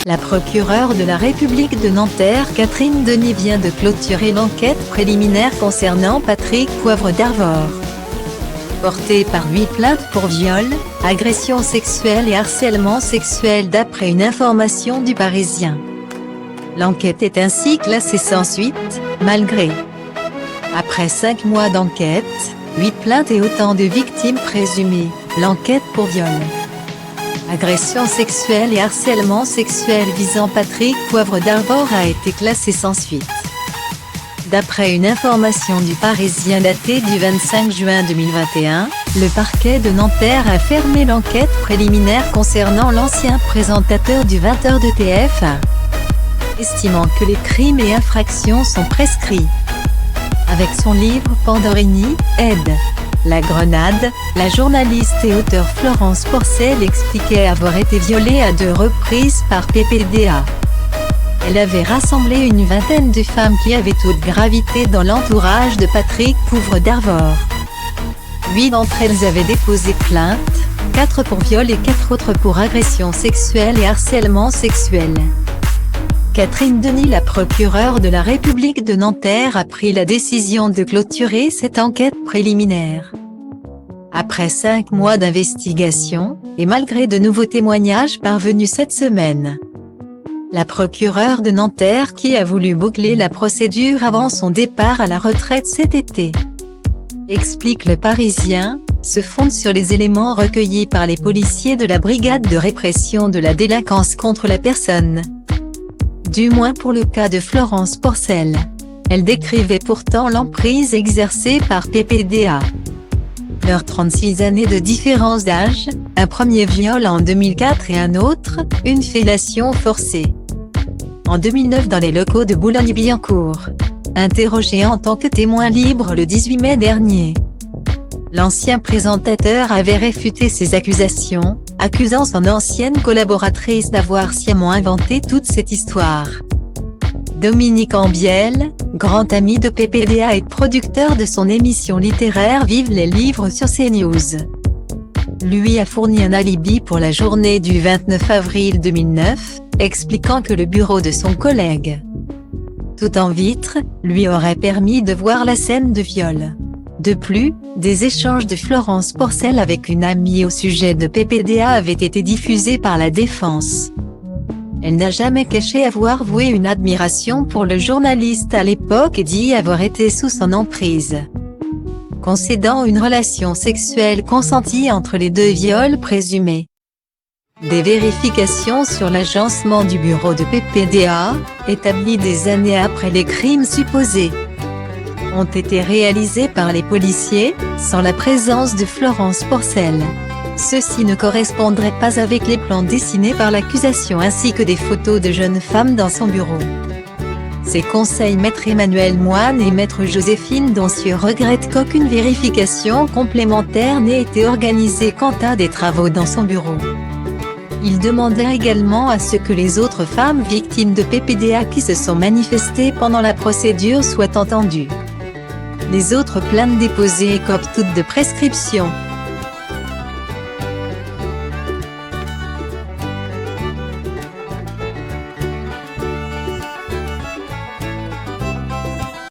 La procureure de la République de Nanterre Catherine Denis vient de clôturer l'enquête préliminaire concernant Patrick Poivre d'Arvor. Porté par 8 plaintes pour viol, agression sexuelle et harcèlement sexuel d'après une information du Parisien. L'enquête est ainsi classée sans suite, malgré. Après 5 mois d'enquête, 8 plaintes et autant de victimes présumées, l'enquête pour viol, agression sexuelle et harcèlement sexuel visant Patrick Poivre d'Arvor a été classée sans suite. D'après une information du Parisien datée du 25 juin 2021, le parquet de Nanterre a fermé l'enquête préliminaire concernant l'ancien présentateur du 20h de TF1, estimant que les crimes et infractions sont prescrits. Avec son livre Pandorini, Aide la grenade, la journaliste et auteure Florence Porcel expliquait avoir été violée à 2 reprises par PPDA. Elle avait rassemblé une vingtaine de femmes qui avaient toutes gravité dans l'entourage de Patrick Poivre d'Arvor. 8 d'entre elles avaient déposé plainte, 4 pour viol et 4 autres pour agression sexuelle et harcèlement sexuel. Catherine Denis, la procureure de la République de Nanterre, a pris la décision de clôturer cette enquête préliminaire. Après 5 mois d'investigation, et malgré de nouveaux témoignages parvenus cette semaine, la procureure de Nanterre, qui a voulu boucler la procédure avant son départ à la retraite cet été, explique Le Parisien, se fonde sur les éléments recueillis par les policiers de la brigade de répression de la délinquance contre la personne. Du moins pour le cas de Florence Porcel. Elle décrivait pourtant l'emprise exercée par PPDA. Leurs 36 années de différence d'âge, un premier viol en 2004 et un autre, une fellation forcée en 2009 dans les locaux de Boulogne-Billancourt. Interrogé en tant que témoin libre le 18 mai dernier, l'ancien présentateur avait réfuté ces accusations, accusant son ancienne collaboratrice d'avoir sciemment inventé toute cette histoire. Dominique Ambiel, grand ami de PPDA et producteur de son émission littéraire Vive les livres sur CNews, lui a fourni un alibi pour la journée du 29 avril 2009, expliquant que le bureau de son collègue, tout en vitre, lui aurait permis de voir la scène de viol. De plus, des échanges de Florence Porcel avec une amie au sujet de PPDA avaient été diffusés par la défense. Elle n'a jamais caché avoir voué une admiration pour le journaliste à l'époque et dit avoir été sous son emprise, concédant une relation sexuelle consentie entre les 2 viols présumés. Des vérifications sur l'agencement du bureau de PPDA, établi des années après les crimes supposés, ont été réalisés par les policiers, sans la présence de Florence Porcel. Ceci ne correspondrait pas avec les plans dessinés par l'accusation ainsi que des photos de jeunes femmes dans son bureau. Ces conseils Maître Emmanuel Moine et Maître Joséphine Doncieux regrettent qu'aucune vérification complémentaire n'ait été organisée quant à des travaux dans son bureau. Ils demandèrent également à ce que les autres femmes victimes de PPDA qui se sont manifestées pendant la procédure soient entendues. Les autres plaintes déposées écopent toutes de prescription.